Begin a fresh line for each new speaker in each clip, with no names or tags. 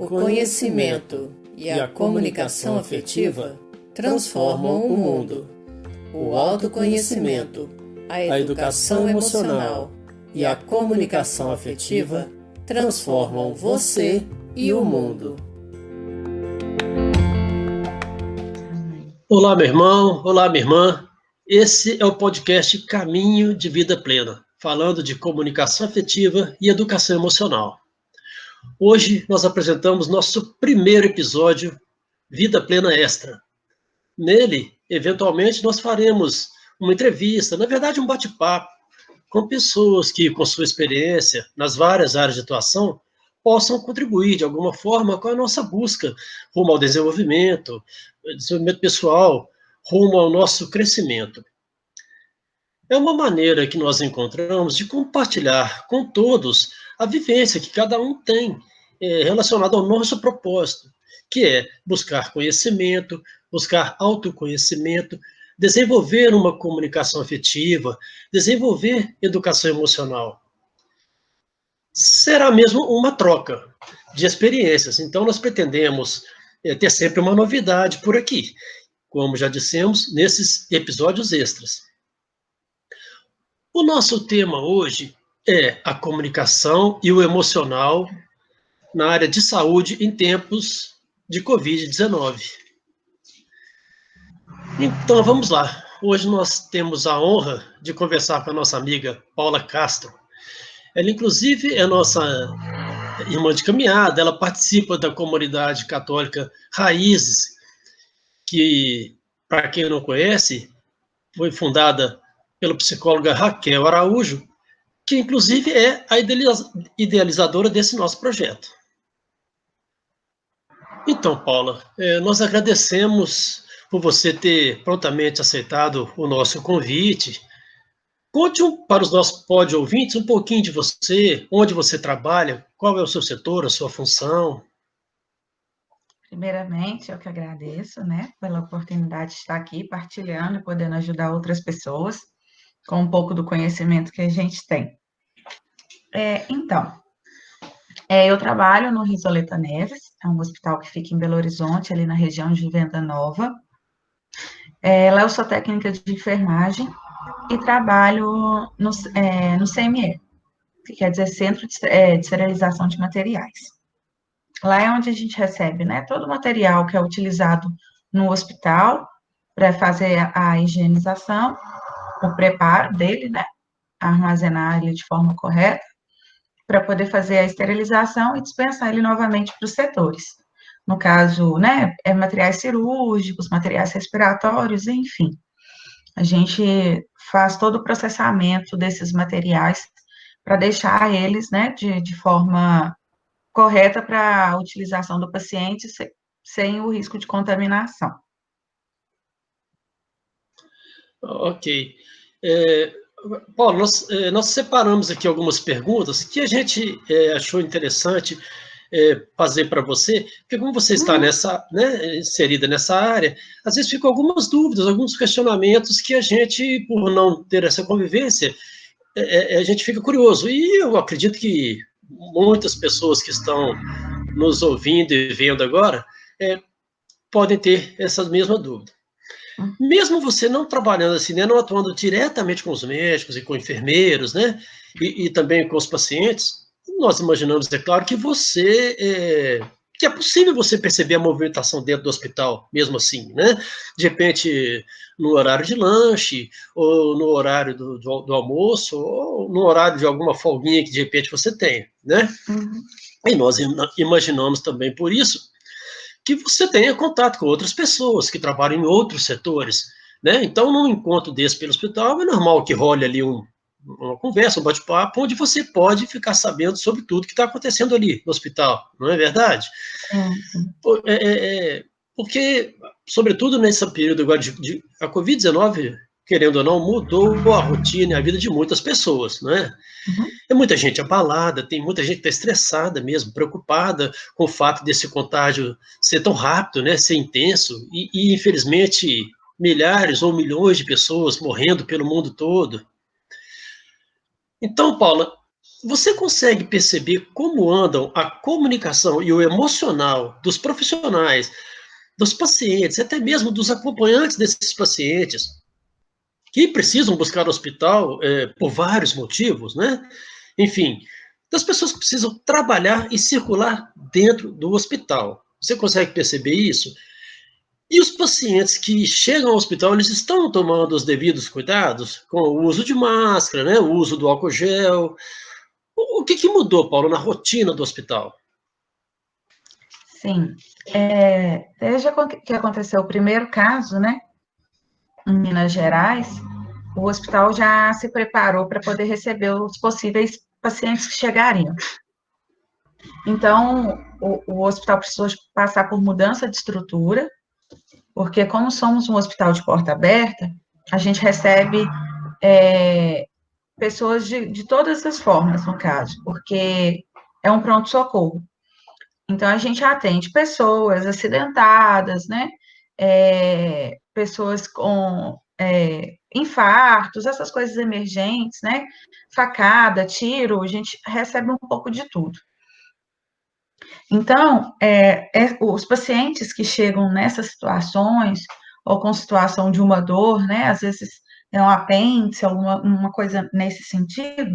O conhecimento e a comunicação afetiva transformam o mundo. O autoconhecimento, a educação emocional e a comunicação afetiva transformam você e o mundo.
Olá, meu irmão, olá, minha irmã. Esse é o podcast Caminho de Vida Plena, falando de comunicação afetiva e educação emocional. Hoje nós apresentamos nosso primeiro episódio, Vida Plena Extra. Nele, eventualmente, nós faremos uma entrevista, na verdade um bate-papo, com pessoas que, com sua experiência nas várias áreas de atuação, possam contribuir de alguma forma com a nossa busca rumo ao desenvolvimento pessoal, rumo ao nosso crescimento. É uma maneira que nós encontramos de compartilhar com todos a vivência que cada um tem relacionada ao nosso propósito, que é buscar conhecimento, buscar autoconhecimento, desenvolver uma comunicação afetiva, desenvolver educação emocional. Será mesmo uma troca de experiências. Então, nós pretendemos ter sempre uma novidade por aqui, como já dissemos, nesses episódios extras. O nosso tema hoje é a comunicação e o emocional na área de saúde em tempos de Covid-19. Então, vamos lá. Hoje nós temos a honra de conversar com a nossa amiga Paula Castro. Ela, inclusive, é nossa irmã de caminhada, ela participa da comunidade católica Raízes, que, para quem não conhece, foi fundada pela psicóloga Raquel Araújo, que inclusive é a idealizadora desse nosso projeto. Então, Paula, nós agradecemos por você ter prontamente aceitado o nosso convite. Conte para os nossos ouvintes um pouquinho de você, onde você trabalha, qual é o seu setor, a sua função.
Primeiramente, eu que agradeço, pela oportunidade de estar aqui partilhando e podendo ajudar outras pessoas com um pouco do conhecimento que a gente tem. Eu trabalho no Risoleta Neves, é um hospital que fica em Belo Horizonte, ali na região de Venda Nova. Lá eu sou técnica de enfermagem e trabalho no CME, que quer dizer Centro de Esterilização de Materiais. Lá é onde a gente recebe, todo o material que é utilizado no hospital para fazer a higienização, o preparo dele, armazenar ele de forma correta, para poder fazer a esterilização e dispensar ele novamente para os setores. No caso, materiais cirúrgicos, materiais respiratórios, enfim. A gente faz todo o processamento desses materiais para deixar eles, de forma correta para a utilização do paciente sem o risco de contaminação.
Ok. Paulo, nós separamos aqui algumas perguntas que a gente achou interessante fazer para você, porque como você está inserida nessa área, às vezes ficam algumas dúvidas, alguns questionamentos que a gente, por não ter essa convivência, a gente fica curioso. E eu acredito que muitas pessoas que estão nos ouvindo e vendo agora podem ter essa mesma dúvida. Mesmo você não trabalhando assim, não atuando diretamente com os médicos e com enfermeiros, e também com os pacientes, nós imaginamos, é claro, que que é possível você perceber a movimentação dentro do hospital, mesmo assim, De repente, no horário de lanche, ou no horário do almoço, ou no horário de alguma folguinha que de repente você tem, E nós imaginamos também por isso que você tenha contato com outras pessoas que trabalham em outros setores, Então, num encontro desse pelo hospital, é normal que role ali uma conversa, um bate-papo, onde você pode ficar sabendo sobre tudo que está acontecendo ali no hospital, não é verdade? Porque, sobretudo nesse período agora a Covid-19, querendo ou não, mudou a rotina e a vida de muitas pessoas, Tem muita gente abalada, tem muita gente que está estressada mesmo, preocupada com o fato desse contágio ser tão rápido, ser intenso, e infelizmente milhares ou milhões de pessoas morrendo pelo mundo todo. Então, Paula, você consegue perceber como andam a comunicação e o emocional dos profissionais, dos pacientes, até mesmo dos acompanhantes desses pacientes, que precisam buscar o hospital por vários motivos, né? Enfim, das pessoas que precisam trabalhar e circular dentro do hospital. Você consegue perceber isso? E os pacientes que chegam ao hospital, eles estão tomando os devidos cuidados com o uso de máscara, né, o uso do álcool gel. O que mudou, Paulo, na rotina do hospital?
Sim. Desde que aconteceu o primeiro caso, né, em Minas Gerais, o hospital já se preparou para poder receber os possíveis pacientes que chegariam. Então, o hospital precisou passar por mudança de estrutura, porque como somos um hospital de porta aberta, a gente recebe pessoas de todas as formas, no caso, porque é um pronto-socorro. Então, a gente atende pessoas acidentadas, né? Pessoas com infartos, essas coisas emergentes, né? Facada, tiro, a gente recebe um pouco de tudo. Então, os pacientes que chegam nessas situações, ou com situação de uma dor, né? Às vezes é um apêndice, uma coisa nesse sentido,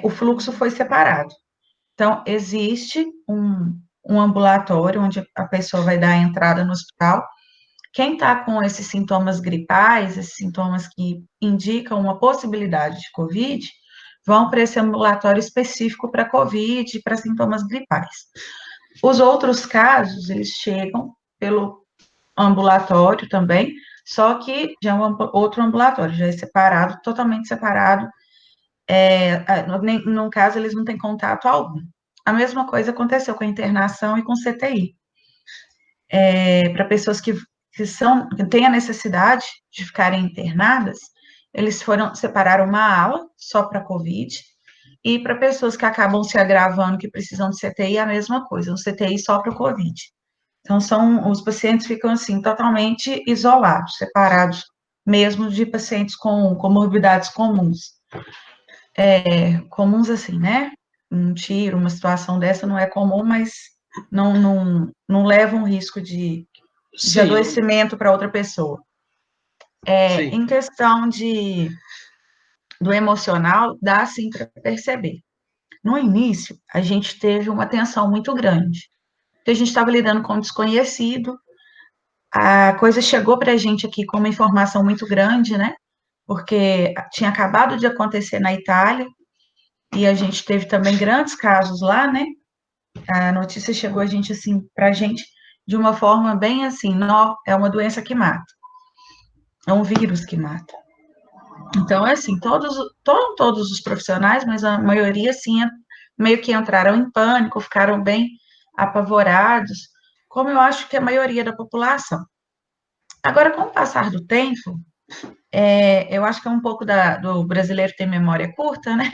o fluxo foi separado. Então, existe um ambulatório onde a pessoa vai dar a entrada no hospital. Quem está com esses sintomas gripais, esses sintomas que indicam uma possibilidade de COVID, vão para esse ambulatório específico para COVID e para sintomas gripais. Os outros casos, eles chegam pelo ambulatório também, só que já é outro ambulatório, já é separado, totalmente separado. No caso, eles não têm contato algum. A mesma coisa aconteceu com a internação e com CTI. Para pessoas que têm a necessidade de ficarem internadas, eles separaram uma ala só para COVID, e para pessoas que acabam se agravando, que precisam de CTI, a mesma coisa, um CTI só para o COVID. Então, os pacientes ficam, assim, totalmente isolados, separados, mesmo de pacientes com comorbidades comuns. Comuns assim, né? Um tiro, uma situação dessa não é comum, mas não leva um risco de adoecimento para outra pessoa. Em questão do emocional, dá sim para perceber. No início, a gente teve uma tensão muito grande, porque a gente estava lidando com um desconhecido, a coisa chegou para a gente aqui com uma informação muito grande, né? Porque tinha acabado de acontecer na Itália, e a gente teve também grandes casos lá, né? A notícia chegou a gente, assim, para a gente de uma forma bem assim, não, é uma doença que mata, é um vírus que mata. Então, é assim, todos os profissionais, mas a maioria, sim, meio que entraram em pânico, ficaram bem apavorados, como eu acho que a maioria da população. Agora, com o passar do tempo, eu acho que é um pouco do brasileiro ter memória curta, né?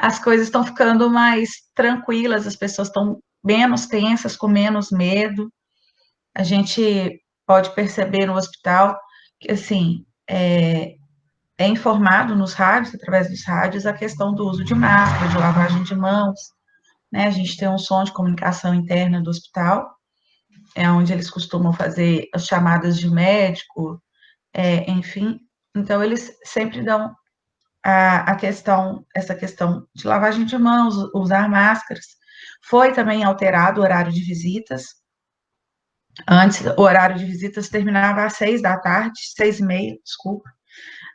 As coisas estão ficando mais tranquilas, as pessoas estão menos tensas, com menos medo. A gente pode perceber no hospital que, assim, é informado nos rádios, através dos rádios, a questão do uso de máscara, de lavagem de mãos, né? A gente tem um som de comunicação interna do hospital, onde eles costumam fazer as chamadas de médico, enfim. Então, eles sempre dão essa questão de lavagem de mãos, usar máscaras. Foi também alterado o horário de visitas. Antes, o horário de visitas terminava às 6 da tarde, 6h30, desculpa.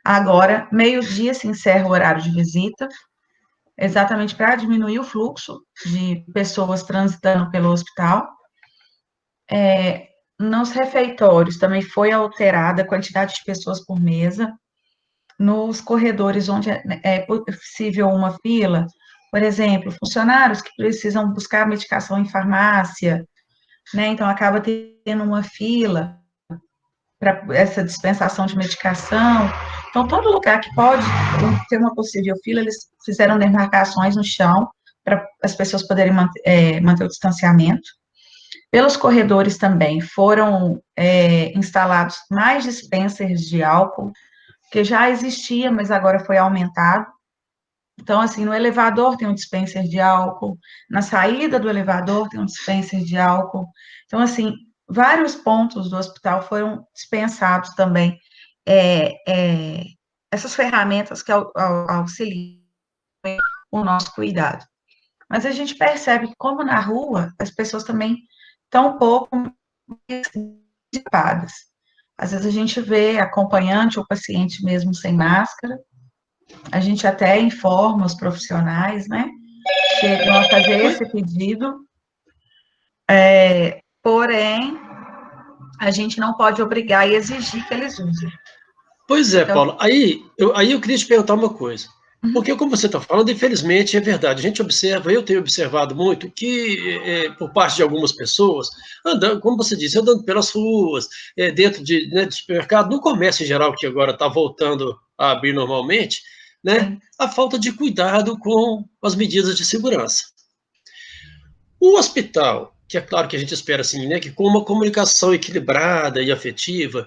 Agora, meio-dia se encerra o horário de visita, exatamente para diminuir o fluxo de pessoas transitando pelo hospital. Nos refeitórios também foi alterada a quantidade de pessoas por mesa. Nos corredores onde é possível uma fila, por exemplo, funcionários que precisam buscar medicação em farmácia, né? Então, acaba tendo uma fila para essa dispensação de medicação. Então, todo lugar que pode ter uma possível fila, eles fizeram demarcações no chão para as pessoas poderem manter o distanciamento. Pelos corredores também foram instalados mais dispensers de álcool, que já existia, mas agora foi aumentado. Então, assim, no elevador tem um dispenser de álcool, na saída do elevador tem um dispenser de álcool. Então, assim, vários pontos do hospital foram dispensados também é, é, essas ferramentas que auxiliam o nosso cuidado. Mas a gente percebe que, como na rua, as pessoas também estão um pouco dissipadas. Às vezes a gente vê acompanhante ou paciente mesmo sem máscara, a gente até informa os profissionais, né? Chegam a fazer esse pedido, porém, a gente não pode obrigar e exigir que eles usem.
Pois é, então, Paulo, aí eu queria te perguntar uma coisa. Porque, como você está falando, infelizmente é verdade. A gente observa, eu tenho observado muito, que por parte de algumas pessoas, andando, como você disse, andando pelas ruas, dentro de supermercado, no comércio em geral, que agora está voltando a abrir normalmente, né, a falta de cuidado com as medidas de segurança. O hospital, que é claro que a gente espera assim, né, que com uma comunicação equilibrada e afetiva,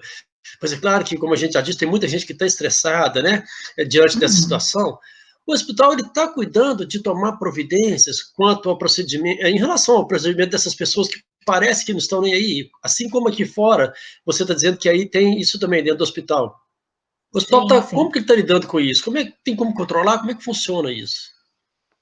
mas é claro que, como a gente já disse, tem muita gente que está estressada, né, diante dessa situação. O hospital está cuidando de tomar providências quanto ao procedimento, em relação ao procedimento dessas pessoas que parece que não estão nem aí. Assim como aqui fora, você está dizendo que aí tem isso também dentro do hospital. O hospital como que ele está lidando com isso? Como é que tem como controlar? Como é que funciona isso?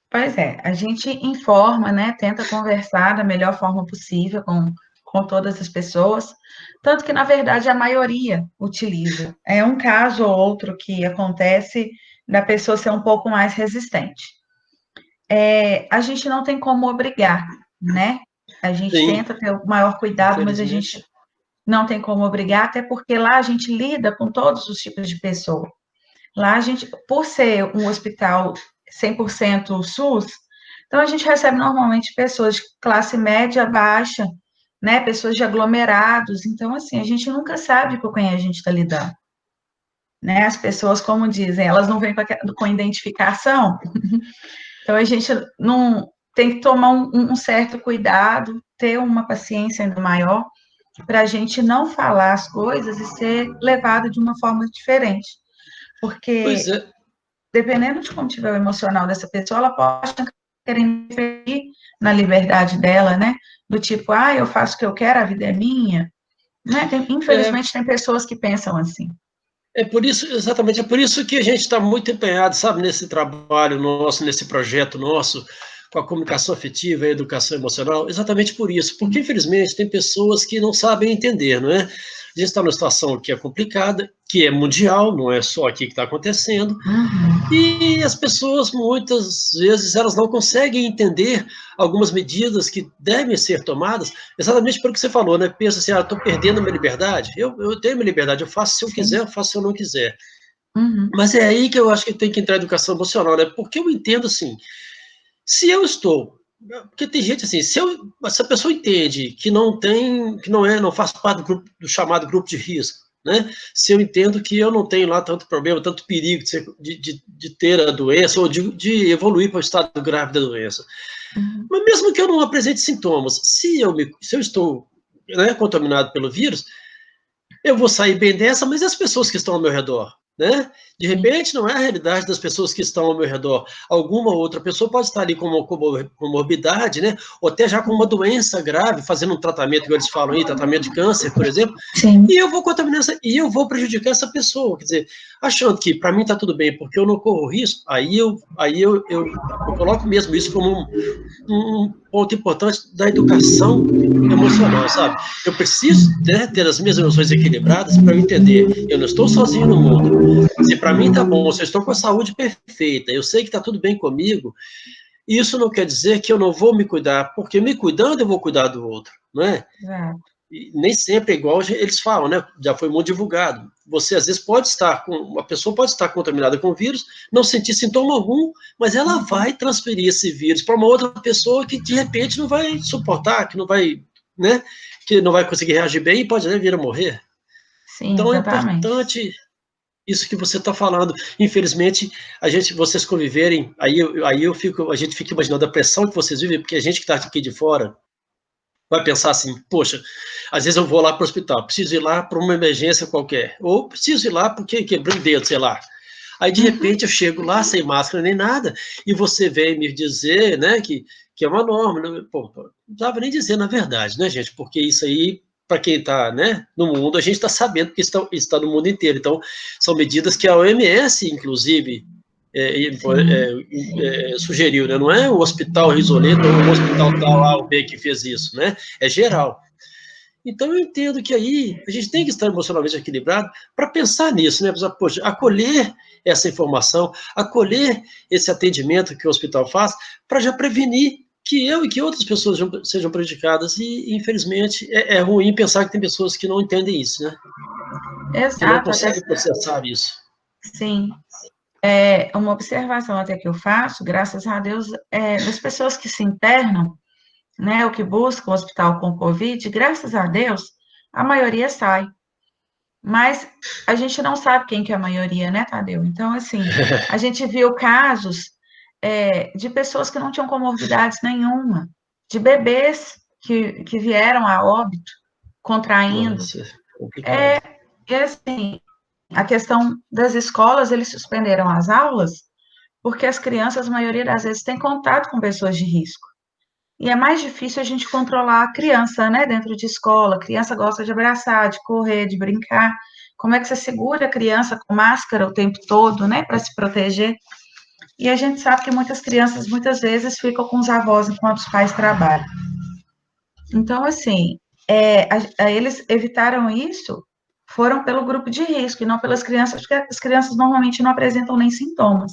Pois é, a gente informa, né, tenta conversar da melhor forma possível com todas as pessoas, tanto que, na verdade, a maioria utiliza. É um caso ou outro que acontece da pessoa ser um pouco mais resistente. A gente não tem como obrigar, né? A gente tenta ter o maior cuidado, mas a gente não tem como obrigar, até porque lá a gente lida com todos os tipos de pessoa. Lá a gente, por ser um hospital 100% SUS, então a gente recebe normalmente pessoas de classe média, baixa, né, pessoas de aglomerados, então assim, a gente nunca sabe com quem a gente está lidando. Né, as pessoas, como dizem, elas não vêm com identificação, então a gente não tem que tomar um certo cuidado, ter uma paciência ainda maior, para a gente não falar as coisas e ser levado de uma forma diferente. Porque, dependendo de como tiver o emocional dessa pessoa, ela pode querer interferir na liberdade dela, né? Do tipo, eu faço o que eu quero, a vida é minha. Né? Infelizmente, tem pessoas que pensam assim.
É por isso, exatamente, é por isso que a gente está muito empenhado, sabe, nesse trabalho nosso, nesse projeto nosso, com a comunicação afetiva e a educação emocional, exatamente por isso, porque, infelizmente, tem pessoas que não sabem entender, não é? A gente está numa situação que é complicada, que é mundial, não é só aqui que está acontecendo, e as pessoas, muitas vezes, elas não conseguem entender algumas medidas que devem ser tomadas, exatamente pelo que você falou, né? Pensa assim, eu estou perdendo a minha liberdade, eu tenho minha liberdade, eu faço se eu quiser, eu faço se eu não quiser. Mas é aí que eu acho que tem que entrar a educação emocional, né? Porque eu entendo assim, se eu estou, porque tem gente assim, se a pessoa entende que não faz parte do chamado grupo de risco, né? Se eu entendo que eu não tenho lá tanto problema, tanto perigo de ter a doença ou de evoluir para o estado grave da doença. Mas mesmo que eu não apresente sintomas, se eu estou, né, contaminado pelo vírus, eu vou sair bem dessa, mas e as pessoas que estão ao meu redor? Né? De repente, não é a realidade das pessoas que estão ao meu redor. Alguma outra pessoa pode estar ali com uma comorbidade, né? Ou até já com uma doença grave, fazendo um tratamento, que eles falam aí, tratamento de câncer, por exemplo, e eu vou contaminar e eu vou prejudicar essa pessoa. Quer dizer, achando que para mim está tudo bem, porque eu não corro risco, aí eu coloco mesmo isso como um ponto importante da educação emocional, sabe? Eu preciso, né, ter as minhas emoções equilibradas para eu entender. Eu não estou sozinho no mundo. Se para mim tá bom, se eu estou com a saúde perfeita, eu sei que está tudo bem comigo, isso não quer dizer que eu não vou me cuidar, porque me cuidando eu vou cuidar do outro, não é? E nem sempre é igual eles falam, né? Já foi muito divulgado. Você, às vezes, uma pessoa pode estar contaminada com o vírus, não sentir sintoma algum, mas ela vai transferir esse vírus para uma outra pessoa que, de repente, não vai suportar, que não vai, né? Que não vai conseguir reagir bem e pode até vir a morrer.
Sim,
então,
exatamente.
É importante isso que você está falando. Infelizmente, vocês conviverem, a gente fica imaginando a pressão que vocês vivem, porque a gente que está aqui de fora vai pensar assim, poxa, às vezes eu vou lá para o hospital, preciso ir lá para uma emergência qualquer, ou preciso ir lá porque quebrei o dedo, sei lá. Aí, de repente, eu chego lá sem máscara nem nada, e você vem me dizer, né, que é uma norma. Né? Pô, não precisava nem dizer, na verdade, né, gente? Porque isso aí, para quem está, né, no mundo, a gente está sabendo que isso está no mundo inteiro. Então, são medidas que a OMS, inclusive, sugeriu, né? Não é o hospital Risoleta ou o hospital tal A ou B que fez isso, né? É geral. Então, eu entendo que aí a gente tem que estar emocionalmente equilibrado para pensar nisso, né? Poxa, acolher essa informação, acolher esse atendimento que o hospital faz, para já prevenir que eu e que outras pessoas sejam prejudicadas. E, infelizmente, é ruim pensar que tem pessoas que não entendem isso, né?
Exato.
Que não conseguem processar isso.
Sim. Uma observação até que eu faço, graças a Deus, das pessoas que se internam, né, o que busca o hospital com Covid, graças a Deus, a maioria sai. Mas a gente não sabe quem que é a maioria, né, Tadeu? Então, assim, a gente viu casos de pessoas que não tinham comorbidades nenhuma, de bebês que vieram a óbito, contraindo.
Nossa, complicado.
E assim, a questão das escolas, eles suspenderam as aulas porque as crianças, a maioria das vezes, têm contato com pessoas de risco. E é mais difícil a gente controlar a criança, né, dentro de escola. A criança gosta de abraçar, de correr, de brincar. Como é que você segura a criança com máscara o tempo todo, né, para se proteger? E a gente sabe que muitas crianças, muitas vezes, ficam com os avós enquanto os pais trabalham. Então, assim, eles evitaram isso, foram pelo grupo de risco e não pelas crianças, porque as crianças normalmente não apresentam nem sintomas.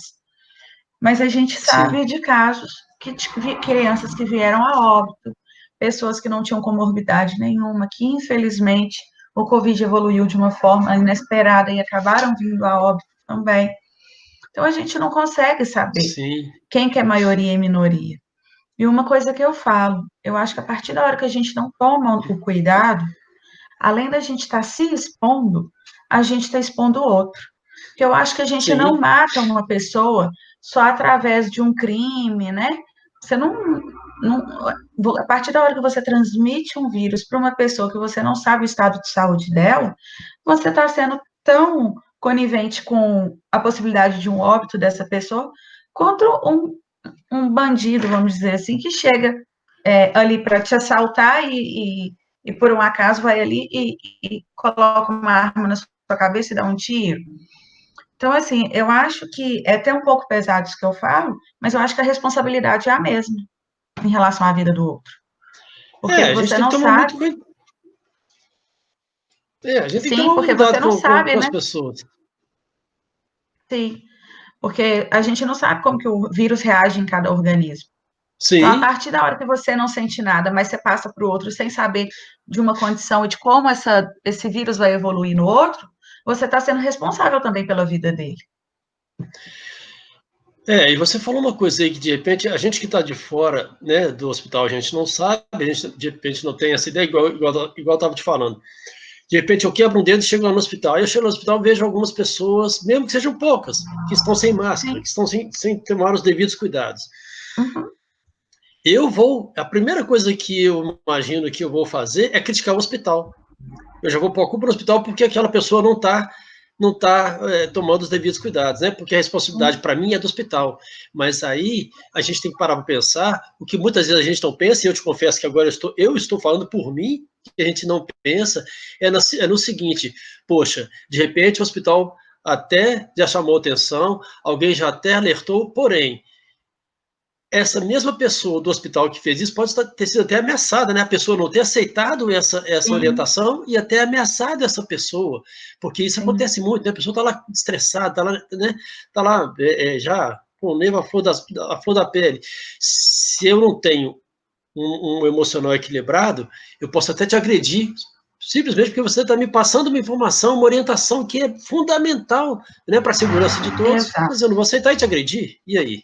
Mas a gente sabe
Sim.
de casos de crianças que vieram a óbito, pessoas que não tinham comorbidade nenhuma, que infelizmente o Covid evoluiu de uma forma inesperada e acabaram vindo a óbito também. Então a gente não consegue saber quem que é maioria e minoria. E uma coisa que eu falo, eu acho que a partir da hora que a gente não toma o cuidado, além da gente estar se expondo, a gente está expondo o outro. Porque eu acho que a gente não mata uma pessoa só através de um crime, né? Você a partir da hora que você transmite um vírus para uma pessoa que você não sabe o estado de saúde dela, você está sendo tão conivente com a possibilidade de um óbito dessa pessoa, quanto um bandido, vamos dizer assim, que chega ali para te assaltar e por um acaso vai ali e coloca uma arma na sua cabeça e dá um tiro. Então, assim, eu acho que é até um pouco pesado isso que eu falo, mas eu acho que a responsabilidade é a mesma em relação à vida do outro. Porque você não sabe.
A gente tem que tomar muito cuidado com as pessoas.
Sim, porque a gente não sabe como que o vírus reage em cada organismo.
Sim.
Então, a partir da hora que você não sente nada, mas você passa para o outro sem saber de uma condição e de como esse vírus vai evoluir no outro, você está sendo responsável também pela vida dele.
E você falou uma coisa aí que, de repente, a gente que está de fora, né, do hospital, a gente não sabe, a gente, de repente, não tem essa ideia, igual eu estava te falando. De repente, eu quebro um dedo e chego lá no hospital. Aí eu chego no hospital e vejo algumas pessoas, mesmo que sejam poucas, que estão sem máscara, que estão sem tomar os devidos cuidados.
Uhum.
A primeira coisa que eu imagino que eu vou fazer é criticar o hospital. Eu já vou pôr a culpa no hospital porque aquela pessoa não está tomando os devidos cuidados, né? Porque a responsabilidade para mim é do hospital. Mas aí a gente tem que parar para pensar o que muitas vezes a gente não pensa, e eu te confesso que agora eu estou falando por mim, que a gente não pensa, é no seguinte: poxa, de repente o hospital até já chamou atenção, alguém já até alertou, porém, essa mesma pessoa do hospital que fez isso pode ter sido até ameaçada, né? A pessoa não ter aceitado essa orientação e até ameaçado essa pessoa, porque isso acontece muito, né? A pessoa está lá estressada, está lá, né? Tá lá já com o nervo à flor da pele. Se eu não tenho um emocional equilibrado, eu posso até te agredir, simplesmente porque você está me passando uma informação, uma orientação que é fundamental, né, para a segurança de todos, mas eu não vou aceitar e te agredir. E aí?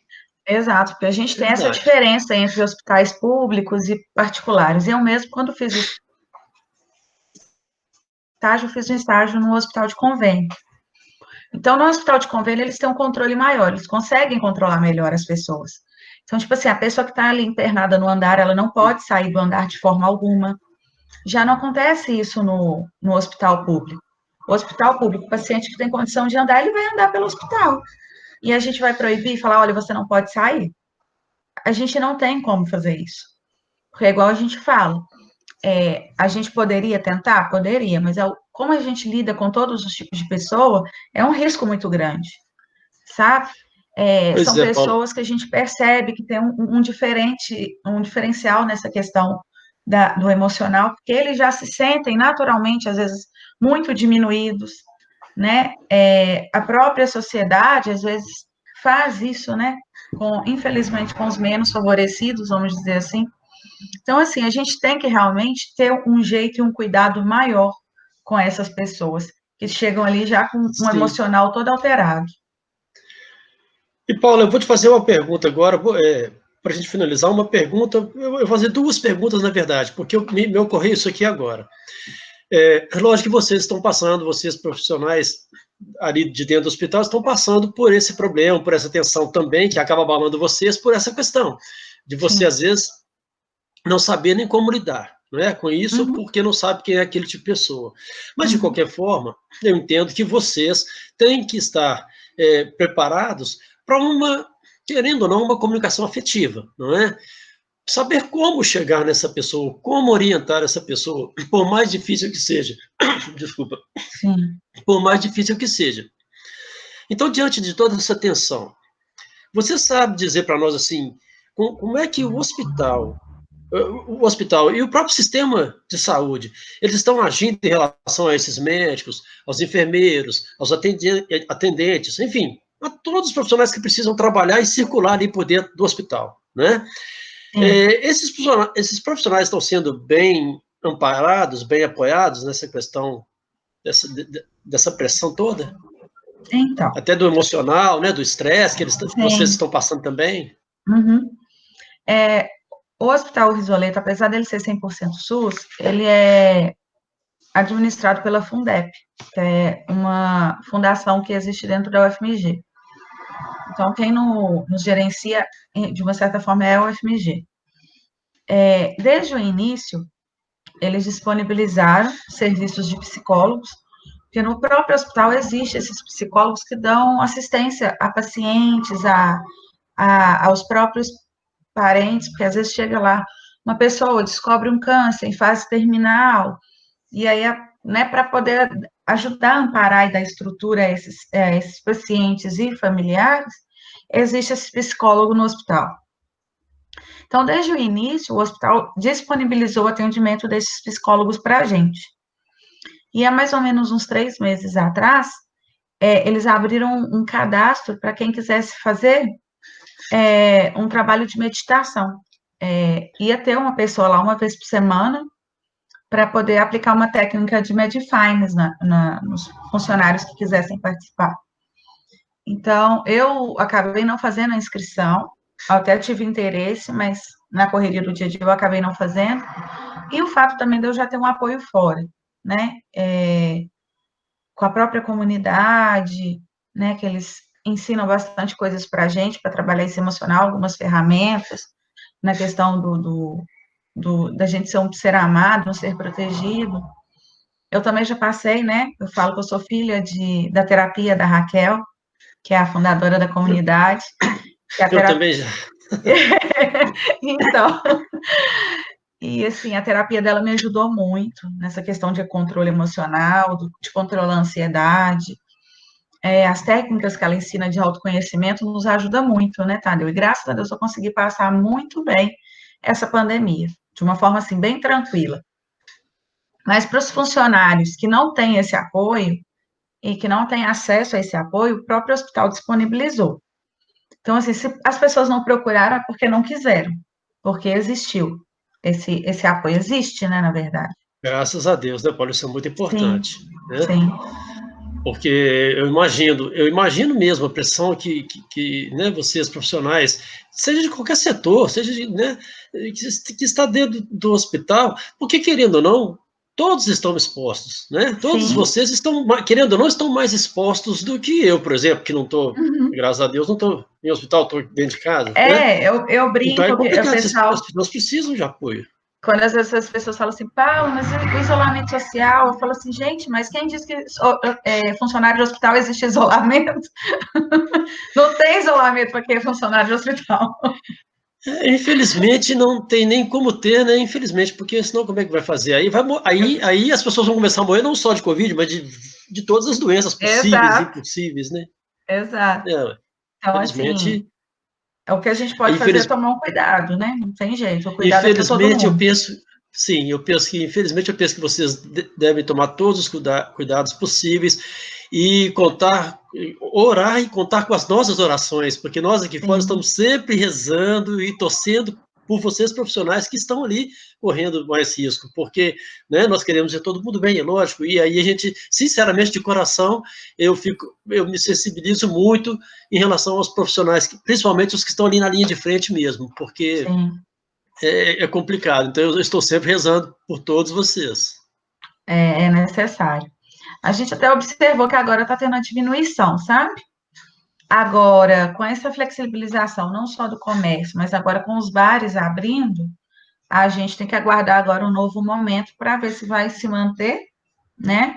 Exato, porque a gente tem essa diferença entre hospitais públicos e particulares. Eu mesmo, quando fiz o estágio, fiz um estágio no hospital de convênio. Então, no hospital de convênio, eles têm um controle maior, eles conseguem controlar melhor as pessoas. Então, tipo assim, a pessoa que está ali internada no andar, ela não pode sair do andar de forma alguma. Já não acontece isso no hospital público. O hospital público, o paciente que tem condição de andar, ele vai andar pelo hospital. E a gente vai proibir e falar, olha, você não pode sair? A gente não tem como fazer isso. Porque é igual a gente fala, a gente poderia tentar? Poderia, mas como a gente lida com todos os tipos de pessoa, é um risco muito grande, sabe? São pessoas que a gente percebe que tem um diferencial nessa questão do emocional, porque eles já se sentem naturalmente, às vezes, muito diminuídos, né? A própria sociedade, às vezes, faz isso, né? Infelizmente, com os menos favorecidos, vamos dizer assim. Então, assim, a gente tem que realmente ter um jeito e um cuidado maior com essas pessoas, que chegam ali já com um emocional todo alterado.
E, Paula, eu vou te fazer uma pergunta agora, para a gente finalizar, uma pergunta, eu vou fazer duas perguntas, na verdade, porque me ocorreu isso aqui agora. Lógico que vocês estão passando, vocês profissionais ali de dentro do hospital estão passando por esse problema, por essa tensão também, que acaba abalando vocês, por essa questão de você, às vezes, não saber nem como lidar, não é, com isso, porque não sabe quem é aquele tipo de pessoa. Mas, de qualquer forma, eu entendo que vocês têm que estar preparados para querendo ou não, uma comunicação afetiva, não é? Saber como chegar nessa pessoa, como orientar essa pessoa, por mais difícil que seja. Desculpa.
Sim.
Por mais difícil que seja. Então, diante de toda essa tensão, você sabe dizer para nós, assim, como é que o hospital e o próprio sistema de saúde, eles estão agindo em relação a esses médicos, aos enfermeiros, aos atendentes, enfim, a todos os profissionais que precisam trabalhar e circular ali por dentro do hospital, né? Esses profissionais estão sendo bem amparados, bem apoiados nessa questão dessa pressão toda?
Então.
Até do emocional, né, do estresse que vocês estão passando também?
O Hospital Risoleta, apesar dele ser 100% SUS, ele é administrado pela Fundep, que é uma fundação que existe dentro da UFMG. Então, quem nos gerencia, de uma certa forma, é a UFMG. Desde o início, eles disponibilizaram serviços de psicólogos, porque no próprio hospital existem esses psicólogos que dão assistência a pacientes, aos próprios parentes, porque às vezes chega lá uma pessoa, descobre um câncer em fase terminal, e aí, né, para poder ajudar a amparar e dar estrutura a esses pacientes e familiares, existe esse psicólogo no hospital. Então, desde o início, o hospital disponibilizou o atendimento desses psicólogos para a gente. E há mais ou menos uns 3 meses atrás, eles abriram um cadastro para quem quisesse fazer um trabalho de meditação. Ia ter uma pessoa lá uma vez por semana para poder aplicar uma técnica de Medifines nos funcionários que quisessem participar. Então, eu acabei não fazendo a inscrição, até tive interesse, mas na correria do dia a dia eu acabei não fazendo, e o fato também de eu já ter um apoio fora, né, com a própria comunidade, né, que eles ensinam bastante coisas para a gente, para trabalhar esse emocional, algumas ferramentas, na questão da gente ser um ser amado, um ser protegido. Eu também já passei, né, eu falo que eu sou filha da terapia da Raquel, que é a fundadora da comunidade.
Eu também já.
Então, e assim, a terapia dela me ajudou muito nessa questão de controle emocional, de controlar a ansiedade. As técnicas que ela ensina de autoconhecimento nos ajudam muito, né, Tadeu? E graças a Deus eu consegui passar muito bem essa pandemia, de uma forma assim, bem tranquila. Mas para os funcionários que não têm esse apoio e que não têm acesso a esse apoio, o próprio hospital disponibilizou. Então, assim, se as pessoas não procuraram é porque não quiseram, porque existiu. Esse apoio existe, né, na verdade.
Graças a Deus, né, Paulo? Isso é muito importante.
Sim,
né?
Sim.
Porque eu imagino mesmo a pressão que né, vocês profissionais, seja de qualquer setor, seja né, que está dentro do hospital, porque querendo ou não, todos estão expostos, né? Todos vocês estão, querendo ou não, estão mais expostos do que eu, por exemplo, que não estou, graças a Deus, não estou em hospital, estou dentro de casa.
Né? Eu brinco,
então é complicado,
pessoal...
as pessoas precisam de apoio.
Quando às vezes as pessoas falam assim, Paulo, mas o isolamento social, eu falo assim, gente, mas quem diz que funcionário de hospital existe isolamento? Não tem isolamento para quem é funcionário de hospital.
Infelizmente não tem nem como ter, né? Infelizmente, porque senão como é que vai fazer? Aí as pessoas vão começar a morrer não só de Covid, mas de todas as doenças possíveis e
Exato,
impossíveis, né?
exato.
É,
Então, assim,
infelizmente,
o que a gente pode fazer é
infeliz,
tomar um cuidado, né? Não tem jeito, o cuidado é para todo
infelizmente eu
mundo.
penso, sim, eu penso que vocês devem tomar todos os cuidados possíveis e orar e contar com as nossas orações, porque nós aqui fora
Sim,
estamos sempre rezando e torcendo por vocês profissionais que estão ali correndo mais risco, porque, né, nós queremos ver todo mundo bem, é lógico, e aí a gente, sinceramente, de coração, eu me sensibilizo muito em relação aos profissionais, principalmente os que estão ali na linha de frente mesmo, porque
sim,
é complicado. Então, eu estou sempre rezando por todos vocês.
é necessário. A gente até observou que agora está tendo uma diminuição, sabe? Agora, com essa flexibilização, não só do comércio, mas agora com os bares abrindo, a gente tem que aguardar agora um novo momento para ver se vai se manter, né,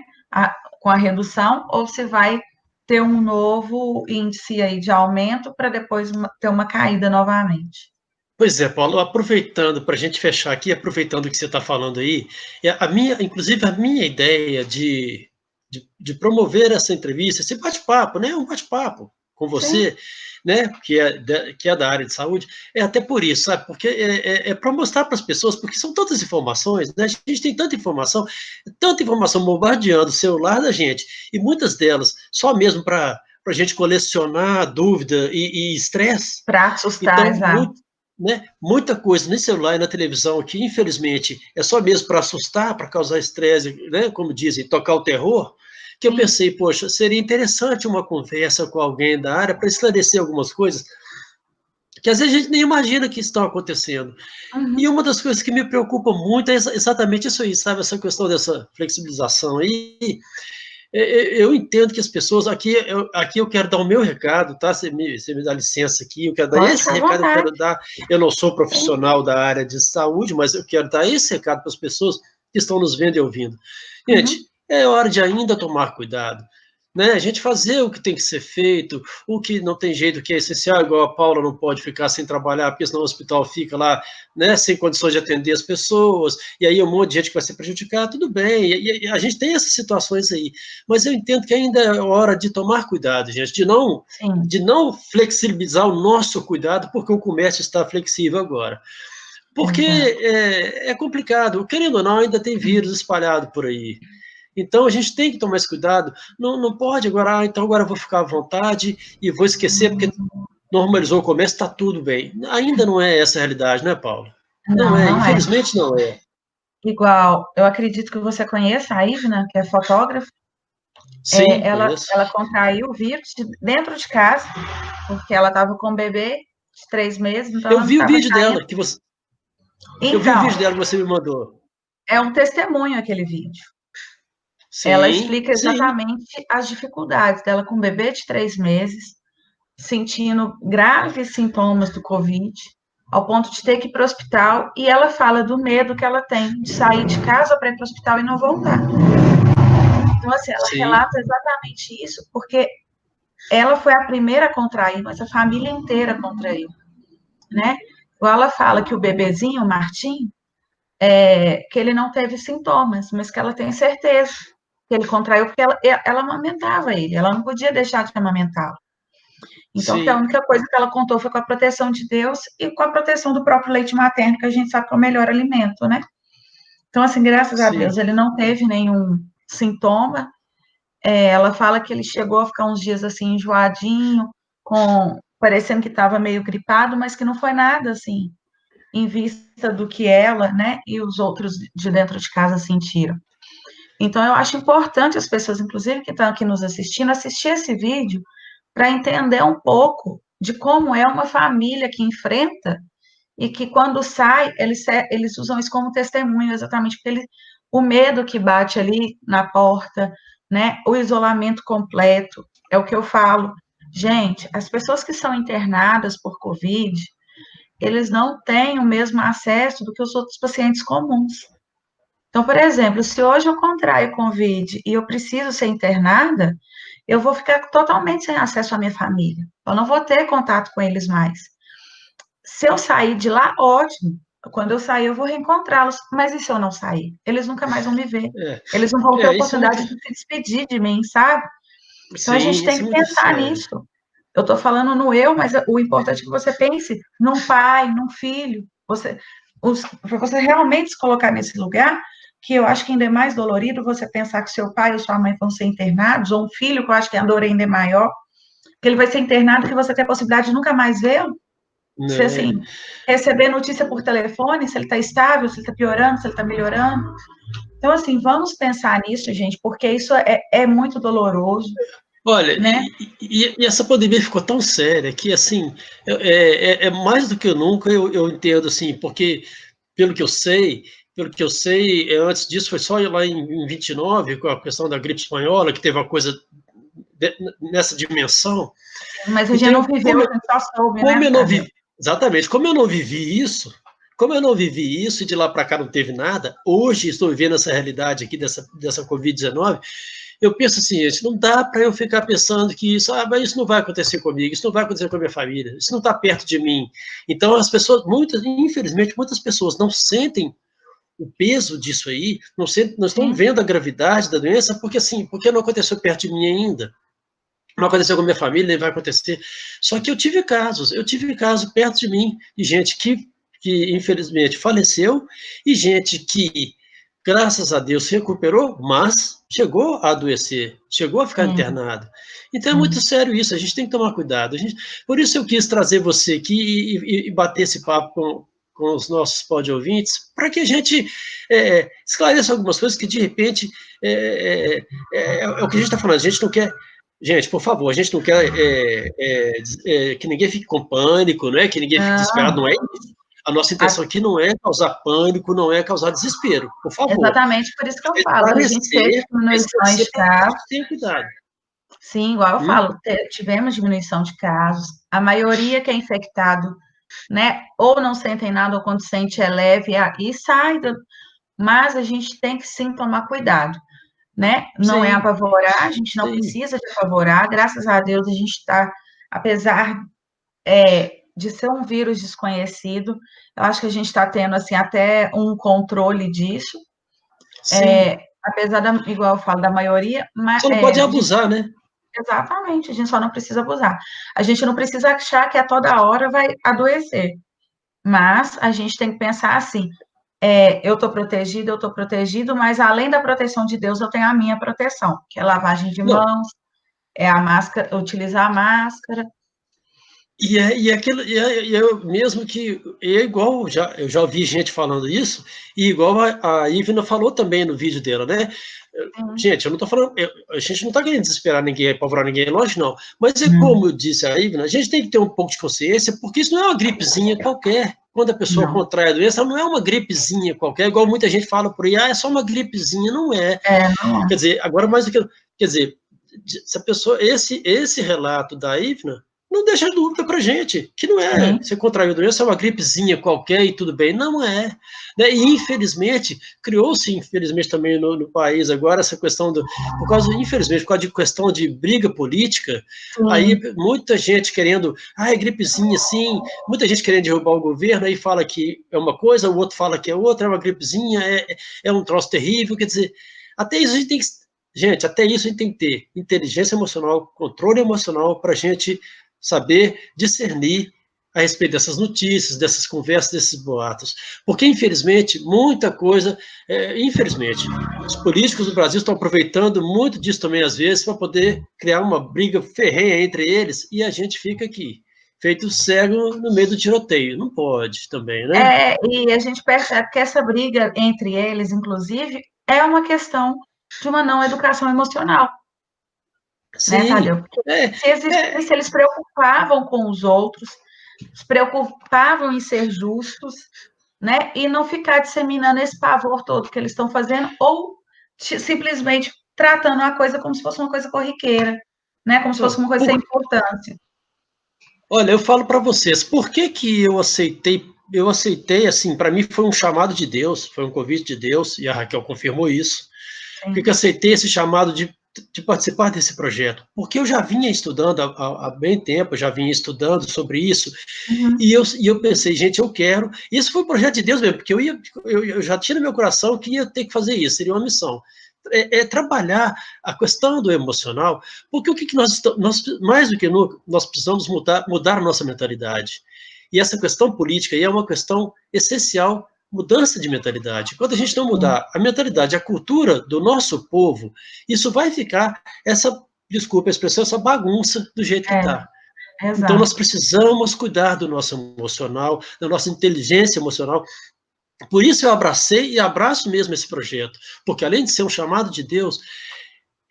com a redução, ou se vai ter um novo índice aí de aumento para depois ter uma caída novamente.
Pois é, Paulo, aproveitando para a gente fechar aqui, aproveitando o que você está falando aí, inclusive a minha ideia de promover essa entrevista, esse bate-papo, né, um bate-papo com
Sim,
você, né, que é da área de saúde, é até por isso, sabe, porque é para mostrar para as pessoas, porque são tantas informações, né, a gente tem tanta informação bombardeando o celular da gente, e muitas delas só mesmo para a gente colecionar dúvida e estresse.
para assustar,
Então,
exato.
né, muita coisa no celular e na televisão que, infelizmente, é só mesmo para assustar, para causar estresse, né, como dizem, tocar o terror, que eu
Sim.
pensei, poxa, seria interessante uma conversa com alguém da área para esclarecer algumas coisas que às vezes a gente nem imagina que estão acontecendo. E
Uhum.
uma das coisas que me preocupa muito é exatamente isso aí, sabe? Essa questão dessa flexibilização aí, eu entendo que as pessoas, aqui eu quero dar o meu recado, tá? Você me dá licença aqui, eu quero dar
Pode
esse
ficar à
recado, eu
vontade.
quero dar, eu não sou profissional da área de saúde, mas eu quero dar esse recado para as pessoas que estão nos vendo e ouvindo. Gente,
Uhum.
é hora de ainda tomar cuidado, né? A gente fazer o que tem que ser feito, o que não tem jeito, que é essencial, igual a Paula não pode ficar sem trabalhar, porque senão o hospital fica lá, né, sem condições de atender as pessoas, e aí um monte de gente que vai ser prejudicada, tudo bem, e a gente tem essas situações aí, mas eu entendo que ainda é hora de tomar cuidado, gente,
Sim,
de não flexibilizar o nosso cuidado, porque o comércio está flexível agora. Porque
exato.
é complicado, querendo ou não, ainda tem vírus espalhado por aí. Então a gente tem que tomar esse cuidado. Não, não pode agora, então agora eu vou ficar à vontade e vou esquecer, porque normalizou o comércio, está tudo bem. Ainda não é essa a realidade, né, Paulo? Não
Não,
é,
não é.
infelizmente não é.
Igual, eu acredito que você conheça a Ivna, que é fotógrafa.
Sim, conheço.
Ela contraiu o vírus dentro de casa, porque ela estava com um bebê de 3 meses, então
Eu
ela não
vi o
estava
vídeo
saindo.
dela eu vi o
Então,
vídeo dela que você me mandou.
é um testemunho aquele vídeo. Ela
Sim,
explica
sim,
exatamente as dificuldades dela com um bebê de 3 meses, sentindo graves sintomas do Covid, ao ponto de ter que ir para o hospital, e ela fala do medo que ela tem de sair de casa para ir para o hospital e não voltar. Então, assim, ela
sim,
relata exatamente isso, porque ela foi a primeira a contrair, mas a família inteira contraiu, né? Igual ela fala que o bebezinho, o Martim, que ele não teve sintomas, mas que ela tem certeza que ele contraiu porque ela amamentava ele, ela não podia deixar de amamentá-lo. Então, a
sim,
única coisa que ela contou foi com a proteção de Deus e com a proteção do próprio leite materno, que a gente sabe que é o melhor alimento, né? Então, assim, graças a Deus,
sim,
ele não teve nenhum sintoma. Ela fala que ele chegou a ficar uns dias assim, enjoadinho, parecendo que estava meio gripado, mas que não foi nada assim, em vista do que ela, né, e os outros de dentro de casa sentiram. Então, eu acho importante as pessoas, inclusive, que estão aqui nos assistindo, assistir esse vídeo para entender um pouco de como é uma família que enfrenta e que quando sai, eles usam isso como testemunho, exatamente porque o medo que bate ali na porta, né, o isolamento completo, é o que eu falo. Gente, as pessoas que são internadas por Covid, eles não têm o mesmo acesso do que os outros pacientes comuns. Então, por exemplo, se hoje eu contraio Covid e eu preciso ser internada, eu vou ficar totalmente sem acesso à minha família. Eu não vou ter contato com eles mais. Se eu sair de lá, ótimo. Quando eu sair, eu vou reencontrá-los. Mas e se eu não sair? Eles nunca mais vão me ver. Eles não vão ter a oportunidade de se despedir de mim, sabe? Então, a gente tem que pensar nisso. Eu estou falando no eu, mas o importante é que você pense num pai, num filho. Para você realmente se colocar nesse lugar, que eu acho que ainda é mais dolorido você pensar que seu pai ou sua mãe vão ser internados, ou um filho, que eu acho que a dor ainda é maior, que ele vai ser internado, que você tem a possibilidade de nunca mais vê-lo. Se, assim, receber notícia por telefone, se ele está estável, se ele está piorando, se ele está melhorando. Então, assim, vamos pensar nisso, gente, porque isso é muito doloroso.
Olha,
né?
e essa pandemia ficou tão séria que, assim, mais do que nunca eu entendo, assim, porque, pelo que eu sei, antes disso foi só lá em 29, com a questão da gripe espanhola, que teve uma coisa nessa dimensão.
Mas a gente não viveu, a gente só soube, né?
Exatamente, como eu não vivi isso, e de lá para cá não teve nada, hoje estou vivendo essa realidade aqui dessa Covid-19, eu penso assim, gente, não dá para eu ficar pensando que mas isso não vai acontecer comigo, isso não vai acontecer com a minha família, isso não está perto de mim. Então, as pessoas, infelizmente, muitas pessoas não sentem o peso disso aí, não estão vendo a gravidade da doença, porque não aconteceu perto de mim ainda. Não aconteceu com a minha família, nem vai acontecer. Só que eu tive casos perto de mim, de gente que infelizmente faleceu, e gente que, graças a Deus, se recuperou, mas chegou a adoecer, chegou a ficar internado. Então é muito sério isso, a gente tem que tomar cuidado. Por isso eu quis trazer você aqui e bater esse papo com os nossos pod-ouvintes, para que a gente esclareça algumas coisas que, de repente, é o que a gente está falando. A gente não quer... Gente, por favor, a gente não quer que ninguém fique com pânico, né? Que ninguém fique desesperado, não é isso. A nossa intenção aqui não é causar pânico, não é causar desespero, por favor.
Exatamente por isso que eu falo, a gente teve diminuição de casos.
Tenha cuidado.
Sim, igual eu falo, tivemos diminuição de casos, a maioria que é infectado, né, ou não sentem nada, ou quando sente é leve, e sai, mas a gente tem que sim tomar cuidado, né, não é apavorar, a gente não precisa de apavorar, graças a Deus a gente está, apesar de ser um vírus desconhecido, eu acho que a gente está tendo, assim, até um controle disso, apesar igual eu falo, da maioria, mas...
Só não pode abusar, né?
Exatamente, a gente só não precisa abusar. A gente não precisa achar que a toda hora vai adoecer, mas a gente tem que pensar assim, eu estou protegido, mas além da proteção de Deus, eu tenho a minha proteção, que é lavagem de mãos, a máscara, utilizar a máscara.
Eu mesmo que igual eu já ouvi gente falando isso, e igual a Ivna falou também no vídeo dela, né? Gente, eu não tô falando, a gente não está querendo desesperar ninguém, apavorar ninguém, lógico não. Mas como eu disse a Ivna, a gente tem que ter um pouco de consciência, porque isso não é uma gripezinha qualquer. Quando a pessoa contrai a doença, não é uma gripezinha qualquer, igual muita gente fala por aí, é só uma gripezinha, não é.
Não é.
Quer dizer, agora mais do que... Quer dizer, se a pessoa... Esse relato da Ivna não deixa dúvida para gente, que não é, você contraiu a doença, é uma gripezinha qualquer e tudo bem, não é. Né? E, infelizmente, criou-se, também no país agora, essa questão infelizmente, por causa de questão de briga política, aí muita gente querendo, é gripezinha, sim, muita gente querendo derrubar o governo, aí fala que é uma coisa, o outro fala que é outra, é uma gripezinha, é um troço terrível, quer dizer, até isso a gente tem que... Gente, até isso a gente tem que ter inteligência emocional, controle emocional, para a gente saber discernir a respeito dessas notícias, dessas conversas, desses boatos. Porque, infelizmente, muita coisa... infelizmente, os políticos do Brasil estão aproveitando muito disso também, às vezes, para poder criar uma briga ferrenha entre eles, e a gente fica aqui, feito cego no meio do tiroteio. Não pode também, né?
E a gente percebe que essa briga entre eles, inclusive, é uma questão de uma não educação emocional.
Sim,
né, Tadeu? Se eles se preocupavam com os outros, se preocupavam em ser justos, né, e não ficar disseminando esse pavor todo que eles estão fazendo, ou simplesmente tratando a coisa como se fosse uma coisa corriqueira, né, como se fosse uma coisa sem importância.
Olha, eu falo para vocês, por que que eu aceitei? Eu aceitei, assim, para mim foi um chamado de Deus, foi um convite de Deus, e a Raquel confirmou isso. Por que que eu aceitei esse chamado de participar desse projeto? Porque eu já vinha estudando há bem tempo, eu já vinha estudando sobre isso,
Uhum.
e eu pensei, gente, eu quero. Isso foi um projeto de Deus mesmo, porque eu já tinha no meu coração que ia ter que fazer isso, seria uma missão. Trabalhar a questão do emocional, porque o que, que nós, mais do que nunca, nós precisamos mudar a nossa mentalidade. E essa questão política aí é uma questão essencial, mudança de mentalidade. Quando a gente não mudar a mentalidade, a cultura do nosso povo, isso vai ficar desculpa a expressão, essa bagunça do jeito que está. Então, nós
Exato.
precisamos cuidar do nosso emocional, da nossa inteligência emocional. Por isso eu abracei e abraço mesmo esse projeto, porque além de ser um chamado de Deus,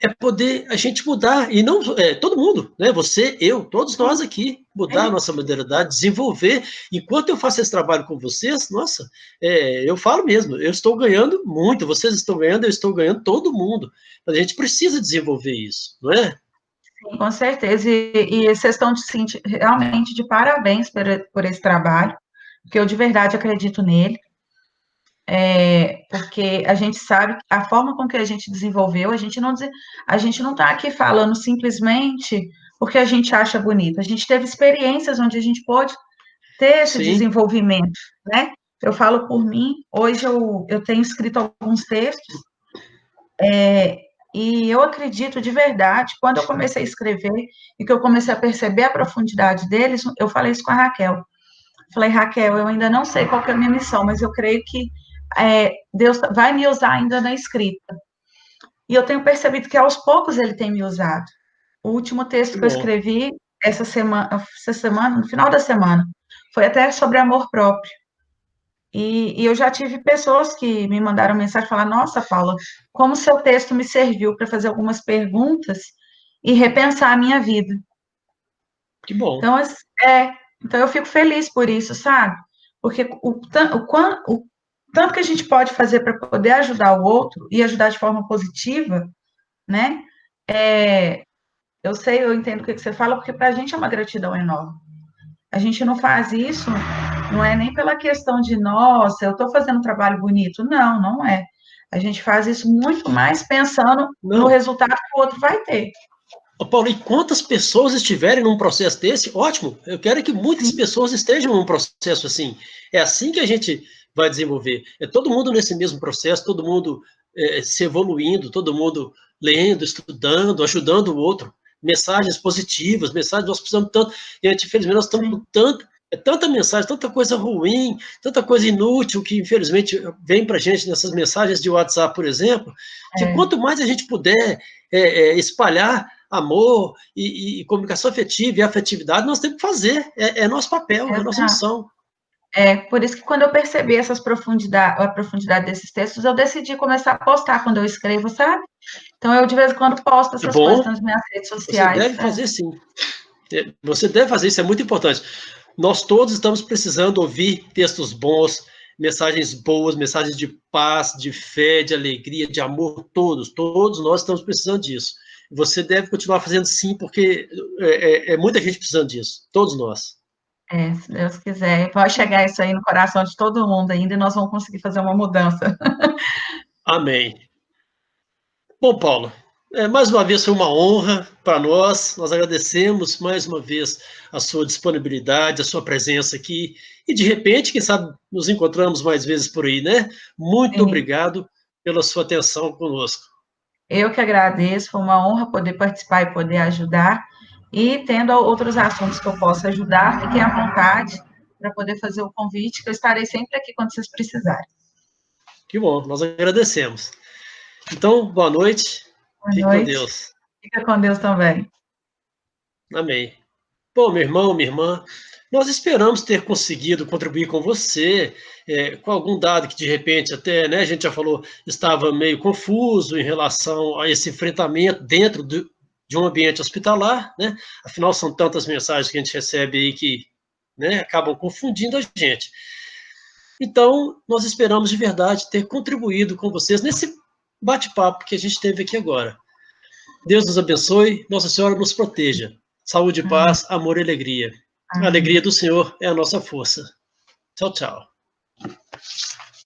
é poder a gente mudar, e não todo mundo, né? Você, eu, todos nós aqui, mudar a nossa mentalidade, desenvolver. Enquanto eu faço esse trabalho com vocês, nossa, eu falo mesmo, eu estou ganhando muito, vocês estão ganhando, eu estou ganhando, todo mundo. Mas a gente precisa desenvolver isso, não é?
Sim, com certeza. E vocês estão realmente de parabéns por esse trabalho, porque eu de verdade acredito nele. Porque a gente sabe que a forma com que a gente desenvolveu, a gente não está aqui falando simplesmente porque a gente acha bonito. A gente teve experiências onde a gente pôde ter esse
Sim,
desenvolvimento, né? Eu falo por mim, hoje eu tenho escrito alguns textos, e eu acredito de verdade, quando eu comecei a escrever e que eu comecei a perceber a profundidade deles, eu falei isso com a Raquel. Falei, Raquel, eu ainda não sei qual que é a minha missão, mas eu creio que Deus vai me usar ainda na escrita. E eu tenho percebido que aos poucos ele tem me usado. O último texto
que
que eu
bom.
escrevi essa semana, no final da semana, foi até sobre amor próprio. E eu já tive pessoas que me mandaram mensagem e falaram: Nossa, Paula, como seu texto me serviu para fazer algumas perguntas e repensar a minha vida.
Que bom.
Então, então eu fico feliz por isso, sabe? Porque o tanto que a gente pode fazer para poder ajudar o outro e ajudar de forma positiva, né? Eu sei, eu entendo o que você fala, porque para a gente é uma gratidão enorme. A gente não faz isso, não é nem pela questão de, nossa, eu estou fazendo um trabalho bonito. Não, não é. A gente faz isso muito mais pensando no
Não.
resultado que o outro vai ter.
Ô, Paulo, e quantas pessoas estiverem num processo desse, ótimo. Eu quero que muitas
Sim,
pessoas estejam num processo assim. É assim que a gente vai desenvolver. É todo mundo nesse mesmo processo, todo mundo se evoluindo, todo mundo lendo, estudando, ajudando o outro. Mensagens positivas, mensagens nós precisamos tanto. E a gente, infelizmente, nós estamos com
sim.
tanta mensagem, tanta coisa ruim, tanta coisa inútil que, infelizmente, vem para a gente nessas mensagens de WhatsApp, por exemplo, que
É,
quanto mais a gente puder espalhar amor e comunicação afetiva e afetividade, nós temos que fazer. É nosso papel, é nossa
exato.
missão.
Por isso que quando eu percebi a profundidade desses textos, eu decidi começar a postar quando eu escrevo, sabe? Então, eu de vez em quando posto
É
essas coisas
bom,
nas minhas redes
você
sociais.
deve fazer sim. Você deve fazer, isso é muito importante. Nós todos estamos precisando ouvir textos bons, mensagens boas, mensagens de paz, de fé, de alegria, de amor, todos nós estamos precisando disso. Você deve continuar fazendo sim, porque muita gente precisando disso, todos nós.
Se Deus quiser, vai chegar isso aí no coração de todo mundo ainda e nós vamos conseguir fazer uma mudança.
Amém. Bom, Paulo, mais uma vez foi uma honra para nós agradecemos mais uma vez a sua disponibilidade, a sua presença aqui, e de repente, quem sabe, nos encontramos mais vezes por aí, né? Muito
Sim,
obrigado pela sua atenção conosco.
eu que agradeço, foi uma honra poder participar e poder ajudar. E tendo outros assuntos que eu possa ajudar, fiquem à vontade para poder fazer o convite, que eu estarei sempre aqui quando vocês precisarem.
Que bom, nós agradecemos. Então, boa noite,
Boa
fique com
noite,
Deus.
fica com Deus também.
Amém. Bom, meu irmão, minha irmã, nós esperamos ter conseguido contribuir com você, com algum dado que de repente até, né, a gente já falou, estava meio confuso em relação a esse enfrentamento dentro de um ambiente hospitalar, né? Afinal, são tantas mensagens que a gente recebe aí que, né, acabam confundindo a gente. Então, nós esperamos de verdade ter contribuído com vocês nesse bate-papo que a gente teve aqui agora. Deus nos abençoe, Nossa Senhora nos proteja. Saúde,
Amém.
paz, amor e alegria. A alegria do Senhor é a nossa força. Tchau, tchau.